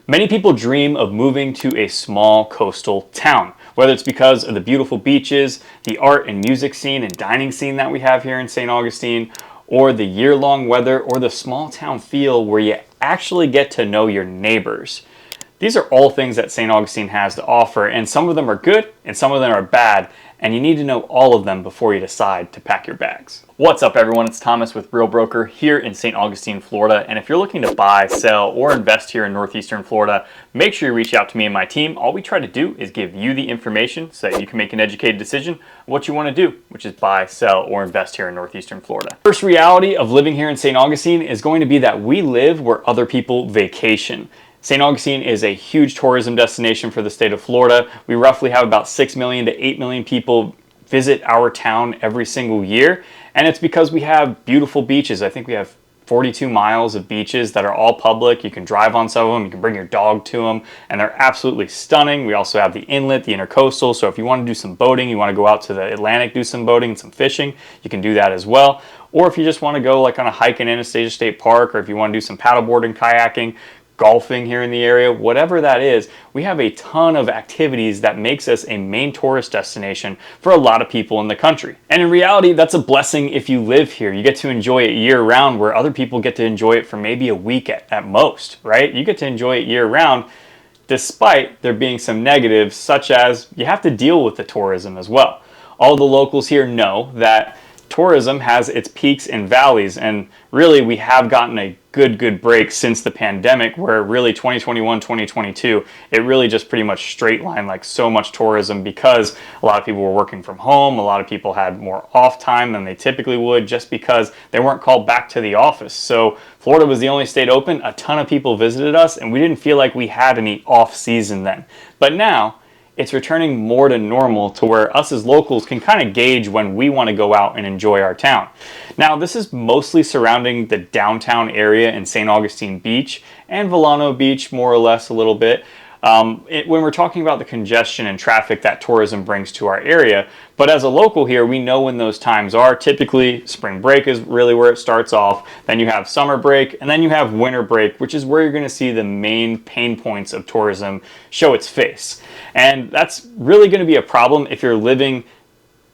Many people dream of moving to a small coastal town, whether it's because of the beautiful beaches, the art and music scene and dining scene that we have here in St. Augustine, or the year-long weather, or the small town feel where you actually get to know your neighbors. These are all things that St. Augustine has to offer, and some of them are good and some of them are bad, and you need to know all of them before you decide to pack your bags. What's up everyone, it's Thomas with Real Broker here in St. Augustine, Florida, and if you're looking to buy, sell, or invest here in Northeastern Florida, make sure you reach out to me and my team. All we try to do is give you the information so that you can make an educated decision on what you want to do, which is buy, sell, or invest here in Northeastern Florida. First reality of living here in St. Augustine is going to be that we live where other people vacation. St. Augustine is a huge tourism destination for the state of Florida. We roughly have about 6 million to 8 million people visit our town every single year. And it's because we have beautiful beaches. I think we have 42 miles of beaches that are all public. You can drive on some of them, you can bring your dog to them, and they're absolutely stunning. We also have the inlet, the intercoastal, so if you want to do some boating, you want to go out to the Atlantic, do some boating and some fishing, you can do that as well. Or if you just want to go like on a hike in Anastasia State Park, or if you want to do some paddleboarding, kayaking, golfing here in the area, whatever that is, we have a ton of activities that makes us a main tourist destination for a lot of people in the country. And in reality, that's a blessing if you live here. You get to enjoy it year round where other people get to enjoy it for maybe a week at most, right? You get to enjoy it year round despite there being some negatives, such as you have to deal with the tourism as well. All the locals here know that tourism has its peaks and valleys, and really we have gotten a good break since the pandemic, where really 2021, 2022, it really just pretty much straight line like so much tourism because a lot of people were working from home, a lot of people had more off time than they typically would just because they weren't called back to the office. So Florida was the only state open, a ton of people visited us, and we didn't feel like we had any off season then. But now, it's returning more to normal to where us as locals can kind of gauge when we want to go out and enjoy our town. Now, this is mostly surrounding the downtown area in St. Augustine Beach and Villano Beach, more or less a little bit. When we're talking about the congestion and traffic that tourism brings to our area, but as a local here, we know when those times are. Typically, spring break is really where it starts off. Then you have summer break, and then you have winter break, which is where you're going to see the main pain points of tourism show its face. And that's really going to be a problem if you're living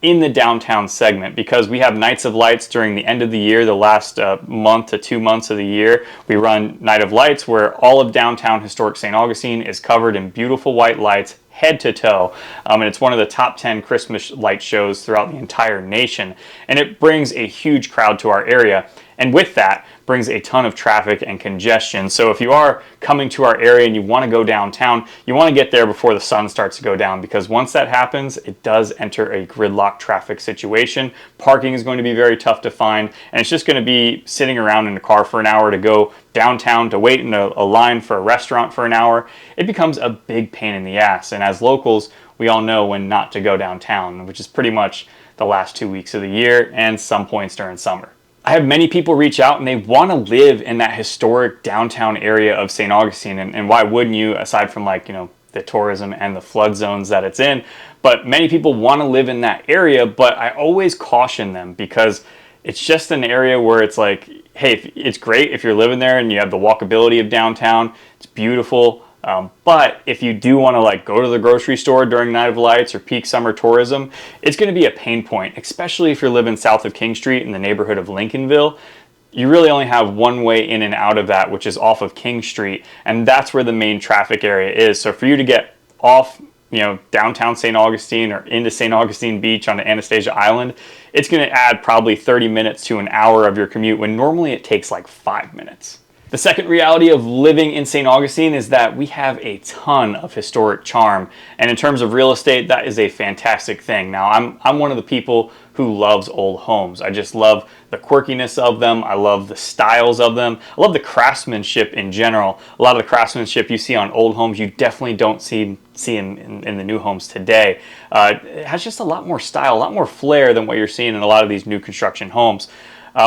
in the downtown segment, because we have Nights of Lights during the end of the year, the last month to 2 months of the year. We run Night of Lights where all of downtown historic St. Augustine is covered in beautiful white lights head to toe, and it's one of the top 10 Christmas light shows throughout the entire nation, and it brings a huge crowd to our area, and with that brings a ton of traffic and congestion. So if you are coming to our area and you want to go downtown, you want to get there before the sun starts to go down, because once that happens, it does enter a gridlock traffic situation. Parking is going to be very tough to find, and it's just going to be sitting around in a car for an hour to go downtown to wait in a line for a restaurant for an hour. It becomes a big pain in the ass, and as locals, we all know when not to go downtown, which is pretty much the last 2 weeks of the year and some points during summer. I have many people reach out and they want to live in that historic downtown area of St. Augustine, and why wouldn't you, aside from like, you know, the tourism and the flood zones that it's in, but many people want to live in that area, but I always caution them because it's just an area where it's like, hey, it's great if you're living there and you have the walkability of downtown, it's beautiful, but if you do want to like go to the grocery store during Night of Lights or peak summer tourism, it's going to be a pain point, especially if you're living south of King Street in the neighborhood of Lincolnville. You really only have one way in and out of that, which is off of King Street, and that's where the main traffic area is. So for you to get off, you know, downtown St. Augustine or into St. Augustine Beach onto Anastasia Island, it's going to add probably 30 minutes to an hour of your commute when normally it takes like 5 minutes. The second reality of living in St. Augustine is that we have a ton of historic charm, and in terms of real estate, that is a fantastic thing. Now, I'm one of the people who loves old homes. I just love the quirkiness of them. I love the styles of them. I love the craftsmanship in general. A lot of the craftsmanship you see on old homes, you definitely don't see in the new homes today. It has just a lot more style, a lot more flair than what you're seeing in a lot of these new construction homes,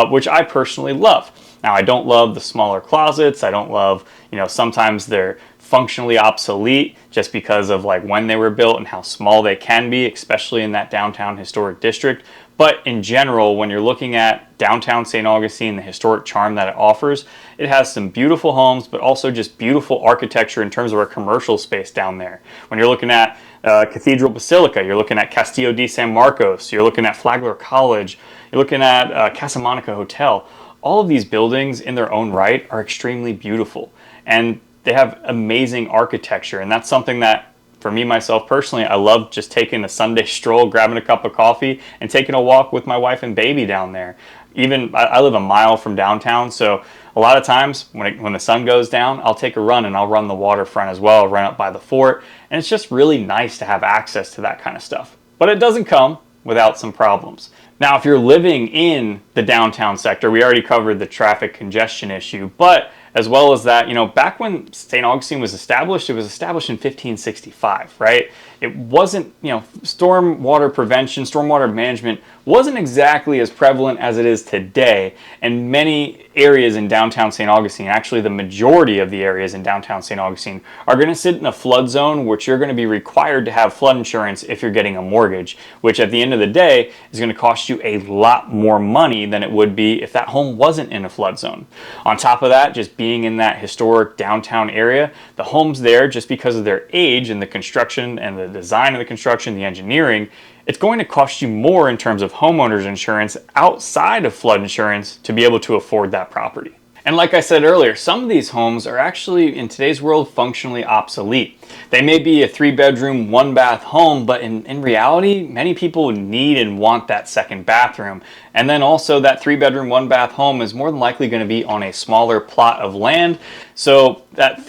which I personally love. Now, I don't love the smaller closets. I don't love, sometimes they're functionally obsolete just because of like when they were built and how small they can be, especially in that downtown historic district. But in general, when you're looking at downtown St. Augustine, the historic charm that it offers, it has some beautiful homes, but also just beautiful architecture in terms of our commercial space down there. When you're looking at Cathedral Basilica, you're looking at Castillo di San Marcos, you're looking at Flagler College, you're looking at Casa Monica Hotel. All of these buildings in their own right are extremely beautiful, and they have amazing architecture. And that's something that, for me, myself personally, I love just taking a Sunday stroll, grabbing a cup of coffee, and taking a walk with my wife and baby down there. Even, I live a mile from downtown, so a lot of times when the sun goes down, I'll take a run and I'll run the waterfront as well, run up by the fort, and it's just really nice to have access to that kind of stuff. But it doesn't come without some problems. Now, if you're living in the downtown sector, we already covered the traffic congestion issue, but as well as that, back when St. Augustine was established, it was established in 1565, right? It wasn't, stormwater prevention, stormwater management wasn't exactly as prevalent as it is today. And many areas in downtown St. Augustine, actually the majority of the areas in downtown St. Augustine, are going to sit in a flood zone, which you're going to be required to have flood insurance if you're getting a mortgage, which at the end of the day is going to cost you a lot more money than it would be if that home wasn't in a flood zone. On top of that, just being in that historic downtown area, the homes there, just because of their age and the construction and the design of the construction, the engineering, it's going to cost you more in terms of homeowners insurance outside of flood insurance to be able to afford that property. And like I said earlier, some of these homes are actually, in today's world, functionally obsolete. They may be a 3-bedroom, 1-bath home, but in reality, many people need and want that second bathroom. And then also that 3-bedroom, 1-bath home is more than likely going to be on a smaller plot of land. So that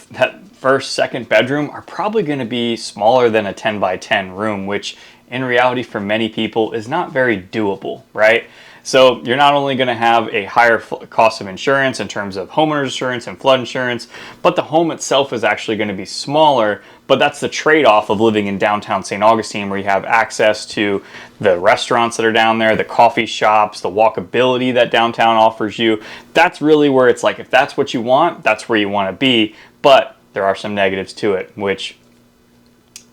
first, second bedroom are probably going to be smaller than a 10 by 10 room, which in reality for many people is not very doable, right? So you're not only going to have a higher cost of insurance in terms of homeowners insurance and flood insurance, but the home itself is actually going to be smaller. But that's the trade-off of living in downtown St. Augustine, where you have access to the restaurants that are down there, the coffee shops, the walkability that downtown offers you. That's really where it's like, if that's what you want, that's where you want to be. But there are some negatives to it, which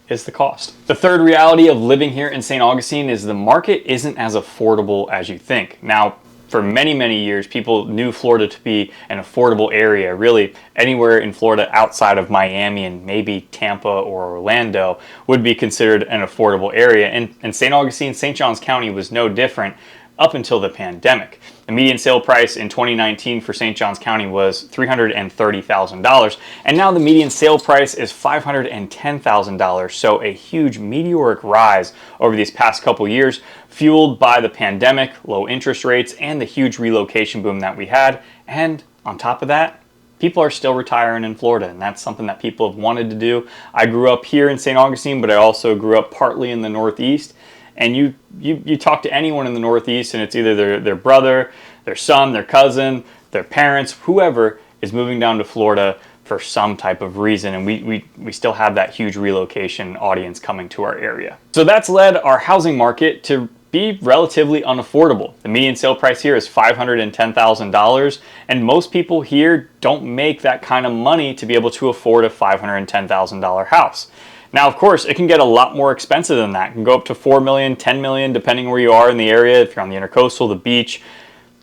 is the cost. The third reality of living here in St. Augustine is the market isn't as affordable as you think. Now, for many, many years, people knew Florida to be an affordable area. Really, anywhere in Florida outside of Miami and maybe Tampa or Orlando would be considered an affordable area. And St. Augustine, St. Johns County was no different up until the pandemic. The median sale price in 2019 for St. Johns County was $330,000, and now the median sale price is $510,000. So a huge meteoric rise over these past couple years, fueled by the pandemic, low interest rates, and the huge relocation boom that we had. And on top of that, people are still retiring in Florida, and that's something that people have wanted to do. I grew up here in St. Augustine, but I also grew up partly in the Northeast. And you talk to anyone in the Northeast, and it's either their brother, their son, their cousin, their parents, whoever is moving down to Florida for some type of reason. And we still have that huge relocation audience coming to our area. So that's led our housing market to be relatively unaffordable. The median sale price here is $510,000, and most people here don't make that kind of money to be able to afford a $510,000 house. Now, of course, it can get a lot more expensive than that. It can go up to $4 million, $10 million, depending where you are in the area, if you're on the intercoastal, the beach.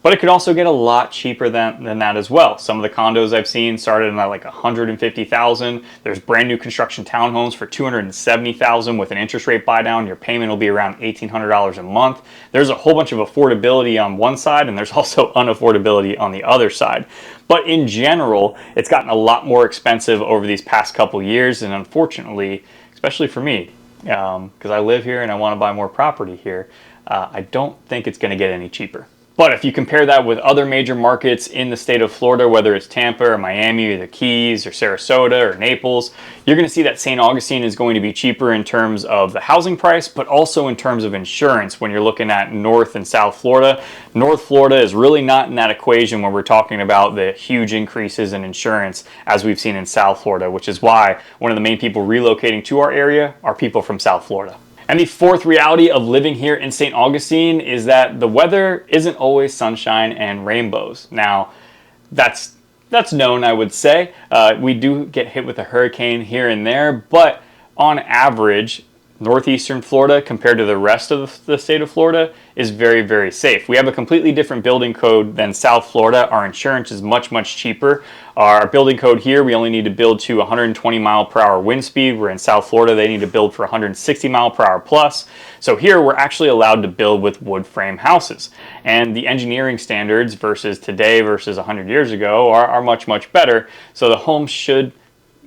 But it could also get a lot cheaper than that as well. Some of the condos I've seen started at like $150,000. There's brand new construction townhomes for $270,000 with an interest rate buy down. Your payment will be around $1,800 a month. There's a whole bunch of affordability on one side, and there's also unaffordability on the other side. But in general, it's gotten a lot more expensive over these past couple years, and unfortunately, especially for me, because I live here and I want to buy more property here, I don't think it's going to get any cheaper. But if you compare that with other major markets in the state of Florida, whether it's Tampa or Miami or the Keys or Sarasota or Naples, you're going to see that St. Augustine is going to be cheaper in terms of the housing price, but also in terms of insurance when you're looking at North and South Florida. North Florida is really not in that equation when we're talking about the huge increases in insurance as we've seen in South Florida, which is why one of the main people relocating to our area are people from South Florida. And the fourth reality of living here in St. Augustine is that the weather isn't always sunshine and rainbows. Now, that's known, I would say. We do get hit with a hurricane here and there, but on average, Northeastern Florida compared to the rest of the state of Florida is very, very safe. We have a completely different building code than South Florida. Our insurance is much, much cheaper. Our building code here, we only need to build to 120 mile per hour wind speed. We're in South Florida, they need to build for 160 mile per hour plus. So here we're actually allowed to build with wood frame houses. And the engineering standards versus today versus 100 years ago are much, much better. So the home should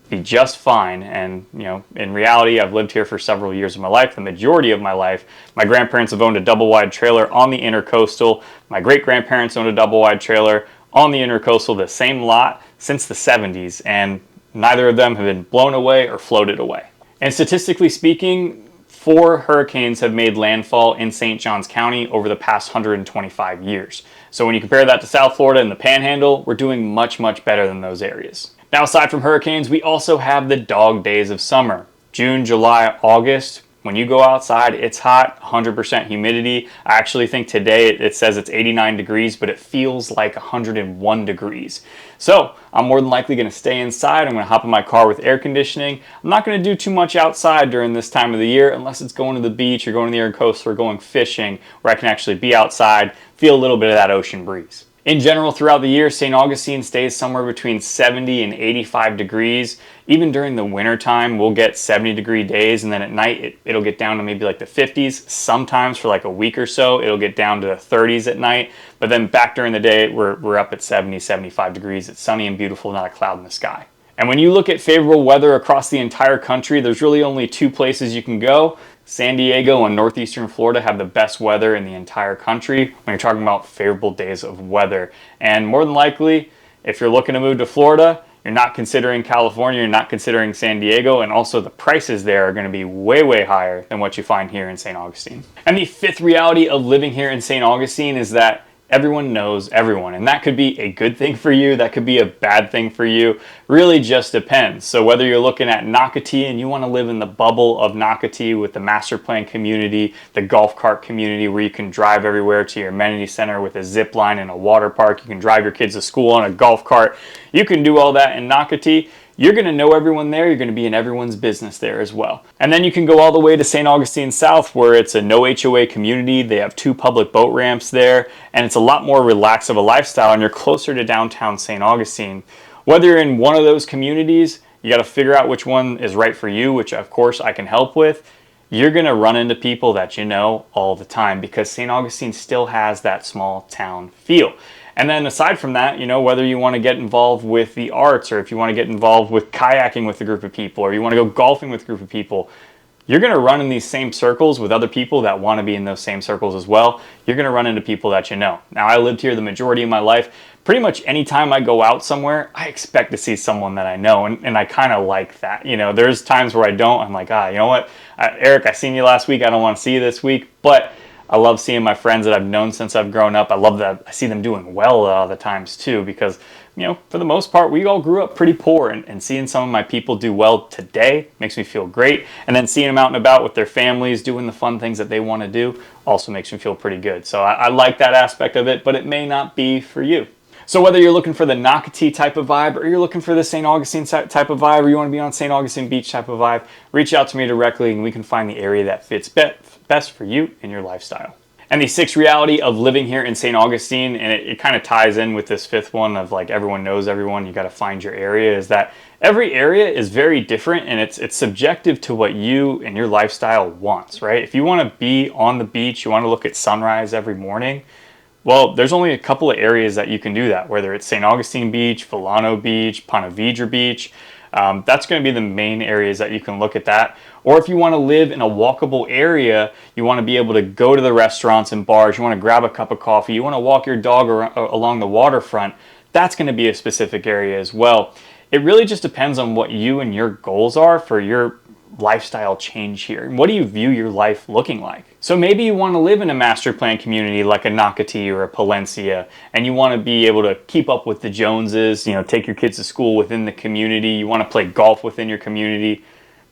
be just fine. And in reality, I've lived here for several years of my life, the majority of my life. My grandparents have owned a double wide trailer on the intercoastal. My great grandparents owned a double wide trailer on the intercoastal, the same lot, since the 70s, and neither of them have been blown away or floated away. And statistically speaking, 4 hurricanes have made landfall in St. Johns County over the past 125 years. So when you compare that to South Florida and the Panhandle, we're doing much, much better than those areas. Now, aside from hurricanes, we also have the dog days of summer. June, July, August. When you go outside, it's hot, 100% humidity. I actually think today it says it's 89 degrees, but it feels like 101 degrees. So I'm more than likely going to stay inside. I'm going to hop in my car with air conditioning. I'm not going to do too much outside during this time of the year unless it's going to the beach or going to the intercoastal or going fishing where I can actually be outside, feel a little bit of that ocean breeze. In general, throughout the year, St. Augustine stays somewhere between 70 and 85 degrees. Even during the winter time, we'll get 70-degree days, and then at night, it'll get down to maybe like the 50s. Sometimes for like a week or so, it'll get down to the 30s at night. But then back during the day, we're up at 70, 75 degrees. It's sunny and beautiful, not a cloud in the sky. And when you look at favorable weather across the entire country, there's really only 2 places you can go. San Diego and Northeastern Florida have the best weather in the entire country when you're talking about favorable days of weather. And more than likely, if you're looking to move to Florida, you're not considering California, you're not considering San Diego, and also the prices there are going to be way, way higher than what you find here in St. Augustine. And the 5th reality of living here in St. Augustine is that everyone knows everyone, and that could be a good thing for you, that could be a bad thing for you, really just depends. So whether you're looking at Nocatee and you want to live in the bubble of Nocatee with the master plan community, the golf cart community where you can drive everywhere to your amenity center with a zip line and a water park, you can drive your kids to school on a golf cart, you can do all that in Nocatee. You're going to know everyone there. You're going to be in everyone's business there as well. And then you can go all the way to St. Augustine South where it's a no HOA community. They have 2 public boat ramps there, and it's a lot more relaxed of a lifestyle, and you're closer to downtown St. Augustine. Whether you're in one of those communities, you got to figure out which one is right for you, which of course I can help with. You're going to run into people that you know all the time because St. Augustine still has that small town feel. And then aside from that, whether you want to get involved with the arts or if you want to get involved with kayaking with a group of people or you want to go golfing with a group of people, you're going to run in these same circles with other people that want to be in those same circles as well. You're going to run into people that you know. Now, I lived here the majority of my life. Pretty much anytime I go out somewhere, I expect to see someone that I know, and I kind of like that. There's times where I don't. I'm like, you know what? Eric, I seen you last week. I don't want to see you this week, but I love seeing my friends that I've known since I've grown up. I love that I see them doing well a lot of the times too because, for the most part, we all grew up pretty poor and seeing some of my people do well today makes me feel great. And then seeing them out and about with their families doing the fun things that they want to do also makes me feel pretty good. So I like that aspect of it, but it may not be for you. So whether you're looking for the Nocatee type of vibe or you're looking for the St. Augustine type of vibe or you want to be on St. Augustine Beach type of vibe, reach out to me directly and we can find the area that fits best for you and your lifestyle. And the 6th reality of living here in St. Augustine, and it kind of ties in with this 5th one of like everyone knows everyone, you got to find your area, is that every area is very different and it's subjective to what you and your lifestyle wants, right? If you want to be on the beach, you want to look at sunrise every morning, well, there's only a couple of areas that you can do that, whether it's St. Augustine Beach, Volano Beach, Ponte Vedra Beach. That's going to be the main areas that you can look at that. Or if you want to live in a walkable area, you want to be able to go to the restaurants and bars, you want to grab a cup of coffee, you want to walk your dog along the waterfront, that's going to be a specific area as well. It really just depends on what you and your goals are for your lifestyle change here. And what do you view your life looking like? So maybe you want to live in a master plan community like a Nocatee or a Palencia, and you want to be able to keep up with the Joneses, take your kids to school within the community. You want to play golf within your community.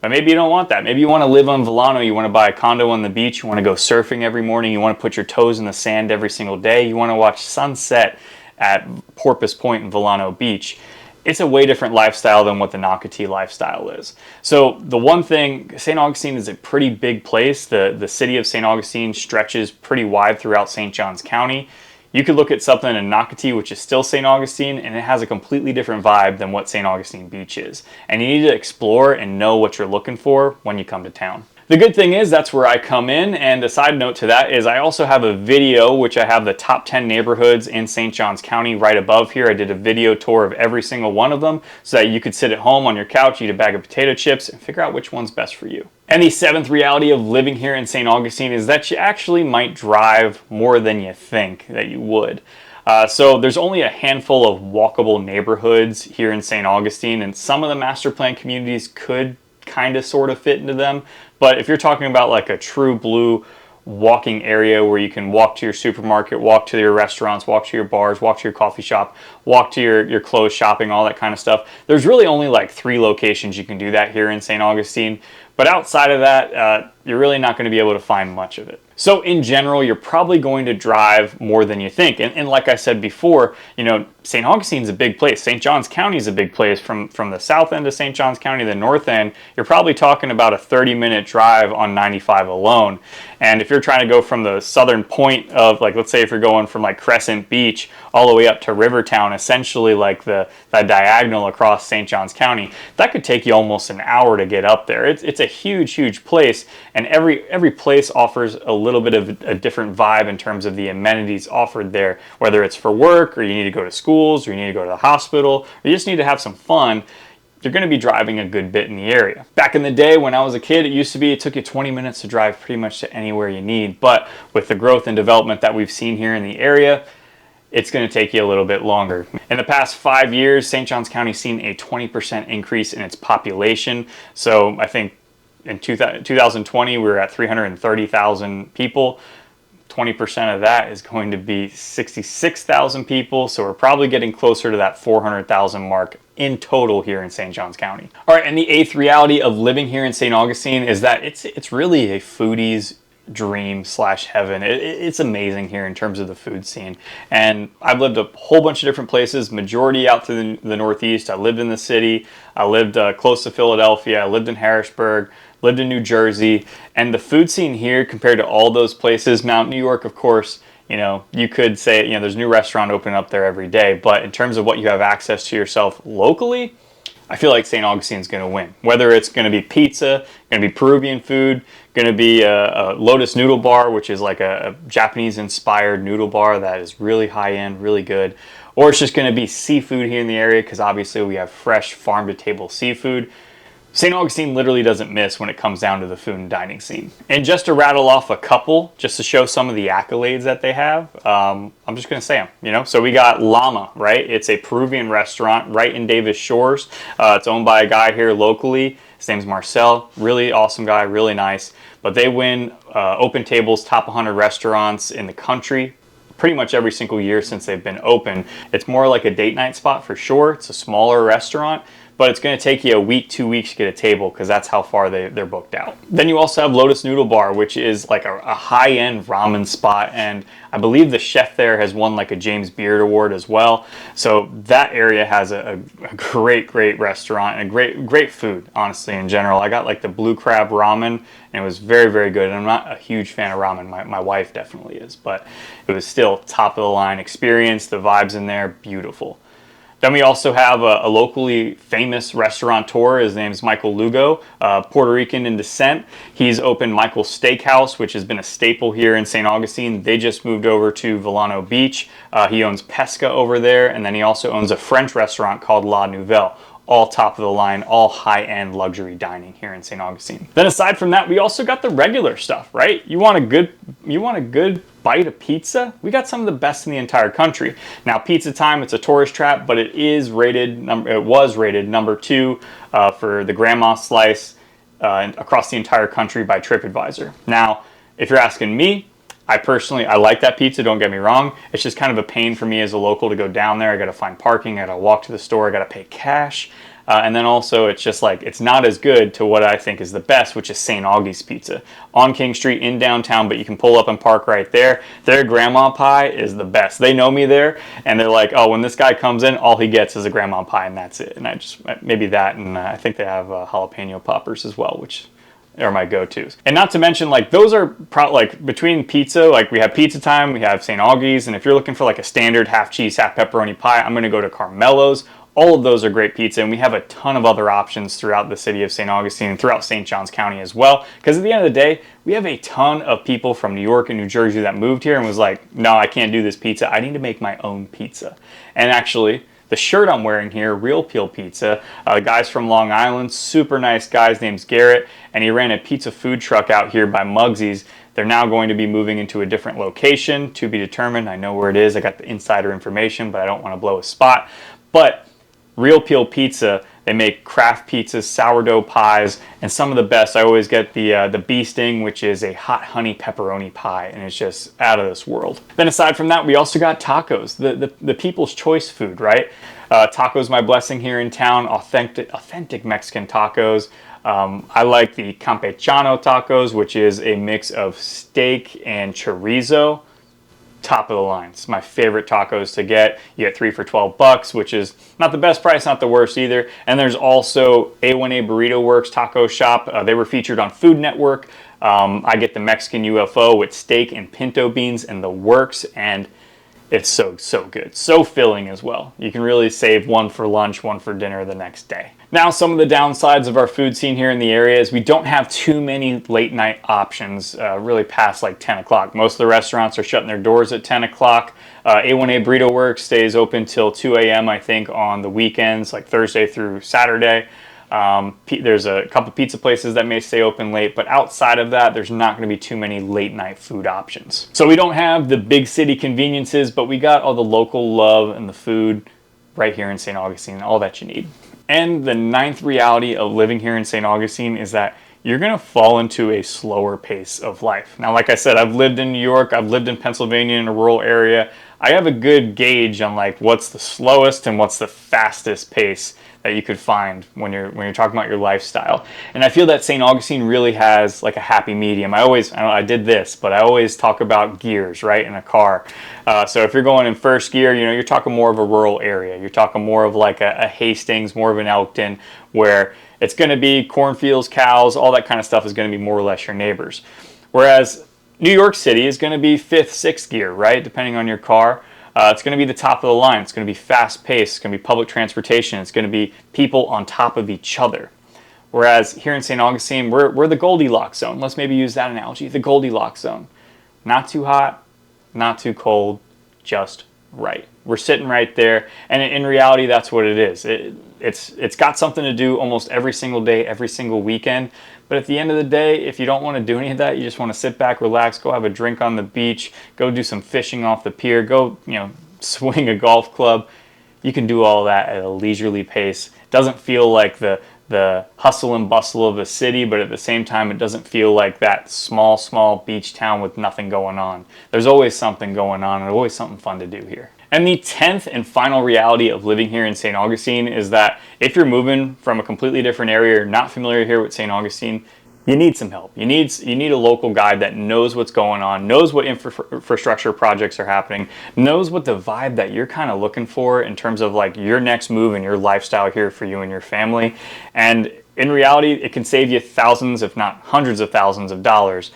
But maybe you don't want that. Maybe you want to live on Volano. You want to buy a condo on the beach. You want to go surfing every morning. You want to put your toes in the sand every single day. You want to watch sunset at Porpoise Point and Volano Beach, it's a way different lifestyle than what the Nocatee lifestyle is. So the one thing, St. Augustine is a pretty big place. The city of St. Augustine stretches pretty wide throughout St. Johns County. You could look at something in Nocatee, which is still St. Augustine, and it has a completely different vibe than what St. Augustine Beach is. And you need to explore and know what you're looking for when you come to town. The good thing is that's where I come in, and a side note to that is I also have a video which I have the top 10 neighborhoods in St. Johns County right above here. I did a video tour of every single one of them so that you could sit at home on your couch, eat a bag of potato chips, and figure out which one's best for you. And the seventh reality of living here in St. Augustine is that you actually might drive more than you think that you would. So there's only a handful of walkable neighborhoods here in St. Augustine, and some of the master plan communities could kind of sort of fit into them. But if you're talking about like a true blue walking area where you can walk to your supermarket, walk to your restaurants, walk to your bars, walk to your coffee shop, walk to your clothes shopping, all that kind of stuff, there's really only like 3 locations you can do that here in St. Augustine. But outside of that, you're really not going to be able to find much of it. So in general, you're probably going to drive more than you think. And like I said before, you know, St. Augustine's a big place. St. Johns County is a big place. From the south end of St. Johns County to the north end, you're probably talking about a 30-minute drive on 95 alone. And if you're trying to go from the southern point of, like, let's say if you're going from like Crescent Beach all the way up to Rivertown, essentially like the diagonal across St. Johns County, that could take you almost an hour to get up there. It's a huge place, and every place offers a little bit of a different vibe in terms of the amenities offered there, whether it's for work or you need to go to schools or you need to go to the hospital or you just need to have some fun. You're going to be driving a good bit in the area. Back in the day when I was a kid, it took you 20 minutes to drive pretty much to anywhere you need. But with the growth and development that we've seen here in the area, it's going to take you a little bit longer. In the past 5 years, St. Johns County's seen a 20% increase in its population. So I think in 2020, we were at 330,000 people. 20% of that is going to be 66,000 people. So we're probably getting closer to that 400,000 mark in total here in St. Johns County. All right, and the eighth reality of living here in St. Augustine is that it's really a foodie's dream / heaven. It's amazing here in terms of the food scene. And I've lived a whole bunch of different places, majority out to the Northeast. I lived in the city. I lived close to Philadelphia. I lived in Harrisburg, lived in New Jersey. And the food scene here compared to all those places, now New York, of course, you know, you could say, you know, there's a new restaurant opening up there every day. But in terms of what you have access to yourself locally, I feel like St. Augustine's going to win. Whether it's going to be pizza, going to be Peruvian food, going to be a Lotus Noodle Bar, which is like a Japanese-inspired noodle bar that is really high-end, really good, or it's just going to be seafood here in the area because obviously we have fresh farm-to-table seafood. St. Augustine literally doesn't miss when it comes down to the food and dining scene. And just to rattle off a couple, just to show some of the accolades that they have, I'm just going to say them, you know. So we got Llama, right? It's a Peruvian restaurant right in Davis Shores. It's owned by a guy here locally. His name's Marcel. Really awesome guy, really nice. But they win Open Table's top 100 restaurants in the country pretty much every single year since they've been open. It's more like a date night spot for sure. It's a smaller restaurant, but it's going to take you a week, 2 weeks to get a table because that's how far they're booked out. Then you also have Lotus Noodle Bar, which is like a high-end ramen spot, and I believe the chef there has won like a James Beard Award as well. So that area has a great restaurant and great food, honestly, in general. I got like the blue crab ramen, and it was very good. And I'm not a huge fan of ramen. My wife definitely is, but it was still top of the line experience. The vibes in there, beautiful. Then we also have a locally famous restaurateur. His name's Michael Lugo, Puerto Rican in descent. He's opened Michael's Steakhouse, which has been a staple here in St. Augustine. They just moved over to Volano Beach. He owns Pesca over there, and then he also owns a French restaurant called La Nouvelle. All top of the line, all high-end luxury dining here in St. Augustine. Then aside from that, we also got the regular stuff, right? You want a good bite of pizza? We got some of the best in the entire country. Now, Pizza Time, it's a tourist trap, but it was rated number 2 for the grandma slice across the entire country by TripAdvisor. Now, if you're asking me, I like that pizza, don't get me wrong. It's just kind of a pain for me as a local to go down there. I gotta find parking, I gotta walk to the store, I gotta pay cash. And then also it's just like, it's not as good to what I think is the best, which is St. Augie's Pizza on King Street in downtown, but you can pull up and park right there. Their grandma pie is the best. They know me there, and they're like, oh, when this guy comes in, all he gets is a grandma pie, and that's it. And I just, maybe that, and I think they have jalapeno poppers as well, which are my go-tos. And not to mention, like, those are like between pizza, like we have Pizza Time, we have St. Augie's, and if you're looking for like a standard half cheese, half pepperoni pie, I'm gonna go to Carmelo's. All of those are great pizza, and we have a ton of other options throughout the city of St. Augustine and throughout St. Johns County as well. Because at the end of the day, we have a ton of people from New York and New Jersey that moved here and was like, no, I can't do this pizza. I need to make my own pizza. And actually, the shirt I'm wearing here, Real Peel Pizza, guys from Long Island, super nice guy. His name's Garrett, and he ran a pizza food truck out here by Muggsy's. They're now going to be moving into a different location, to be determined. I know where it is. I got the insider information, but I don't want to blow a spot. But Real Peel Pizza, they make craft pizzas, sourdough pies, and some of the best. I always get the bee sting, which is a hot honey pepperoni pie, and it's just out of this world. Then aside from that, we also got tacos, the people's choice food, right? Tacos My Blessing here in town, authentic Mexican tacos. I like the Campechano tacos, which is a mix of steak and chorizo. Top of the line. It's my favorite tacos to get. You get 3 for $12, which is not the best price, not the worst either. And there's also A1A Burrito Works Taco Shop. They were featured on Food Network. I get the Mexican UFO with steak and pinto beans and the works, and it's so good. So filling as well. You can really save one for lunch, one for dinner the next day. Now, some of the downsides of our food scene here in the area is we don't have too many late night options really past like 10 o'clock. Most of the restaurants are shutting their doors at 10 o'clock. A1A Burrito Works stays open till 2 a.m. I think on the weekends, like Thursday through Saturday. There's a couple pizza places that may stay open late, but outside of that, there's not going to be too many late night food options. So we don't have the big city conveniences, but we got all the local love and the food right here in St. Augustine, all that you need. And the ninth reality of living here in St. Augustine is that you're going to fall into a slower pace of life. Now, like I said, I've lived in New York, I've lived in Pennsylvania in a rural area. I have a good gauge on like what's the slowest and what's the fastest pace that you could find when you're talking about your lifestyle. And I feel that St. Augustine really has like a happy medium. I did this, but I always talk about gears, right, in a car. So if you're going in first gear, you're talking more of a rural area. You're talking more of like a Hastings, more of an Elkton, where it's going to be cornfields, cows, all that kind of stuff is going to be more or less your neighbors. Whereas New York City is going to be fifth, sixth gear, right, depending on your car. It's going to be the top of the line. It's going to be fast paced. It's going to be public transportation. It's going to be people on top of each other. Whereas here in St. Augustine, we're the Goldilocks zone. Let's maybe use that analogy, the Goldilocks zone. Not too hot, not too cold, just right. We're sitting right there, and in reality, that's what it is. It's got something to do almost every single day, every single weekend. But at the end of the day, if you don't want to do any of that, you just want to sit back, relax, go have a drink on the beach, go do some fishing off the pier, go swing a golf club. You can do all that at a leisurely pace. It doesn't feel like the hustle and bustle of a city, but at the same time, it doesn't feel like that small beach town with nothing going on. There's always something going on and always something fun to do here. And the 10th and final reality of living here in St. Augustine is that if you're moving from a completely different area or not familiar here with St. Augustine, you need some help. You need a local guide that knows what's going on, knows what infrastructure projects are happening, knows what the vibe that you're kind of looking for in terms of like your next move and your lifestyle here for you and your family. And in reality, it can save you thousands, if not hundreds of thousands of dollars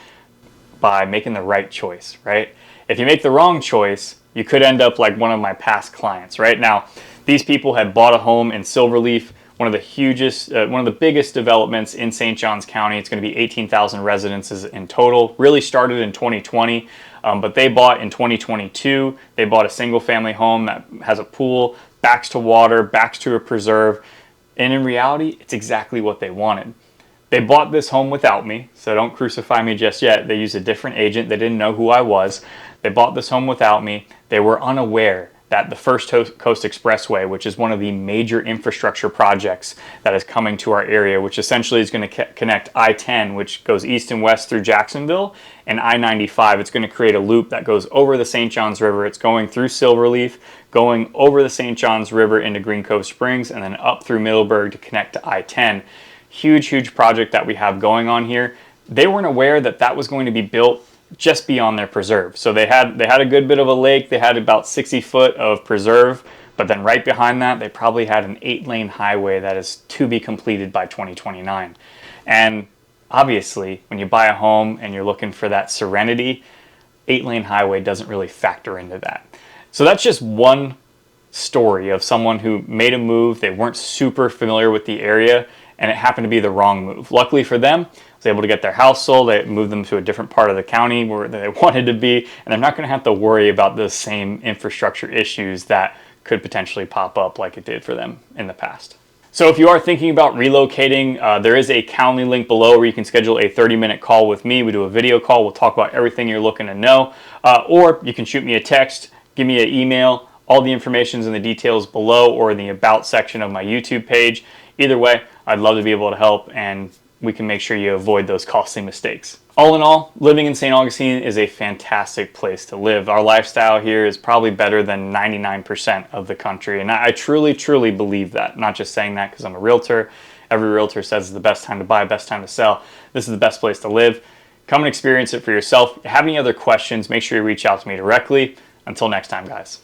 by making the right choice, right? If you make the wrong choice, you could end up like one of my past clients. Right now, these people had bought a home in Silverleaf, one of the biggest developments in St. Johns County. It's going to be 18,000 residences in total. Really started in 2020, but they bought in 2022. They bought a single family home that has a pool, backs to water, backs to a preserve. And in reality, it's exactly what they wanted. They bought this home without me, so don't crucify me just yet. They used a different agent. They didn't know who I was. They bought this home without me. They were unaware that the First Coast Expressway, which is one of the major infrastructure projects that is coming to our area, which essentially is going to connect I-10, which goes east and west through Jacksonville, and I-95. It's going to create a loop that goes over the St. Johns River. It's going through Silverleaf, going over the St. Johns River into Green Cove Springs, and then up through Middleburg to connect to I-10. Huge project that we have going on here. They weren't aware that that was going to be built just beyond their preserve. So they had a good bit of a lake. They had about 60 foot of preserve, but then right behind that, they probably had an 8-lane highway that is to be completed by 2029. And obviously, when you buy a home and you're looking for that serenity, 8-lane highway doesn't really factor into that. So that's just one story of someone who made a move. They weren't super familiar with the area, and it happened to be the wrong move. Luckily for them, was able to get their house sold. They moved them to a different part of the county where they wanted to be, and they're not going to have to worry about the same infrastructure issues that could potentially pop up like it did for them in the past. So if you are thinking about relocating, there is a Calendly link below where you can schedule a 30-minute call with me. We do a video call. We'll talk about everything you're looking to know, or you can shoot me a text, give me an email. All the information is in the details below or in the About section of my YouTube page. Either way, I'd love to be able to help, and we can make sure you avoid those costly mistakes. All in all, living in St. Augustine is a fantastic place to live. Our lifestyle here is probably better than 99% of the country, and I truly believe that. I'm not just saying that because I'm a realtor. Every realtor says it's the best time to buy, best time to sell. This is the best place to live. Come and experience it for yourself. If you have any other questions, make sure you reach out to me directly. Until next time, guys.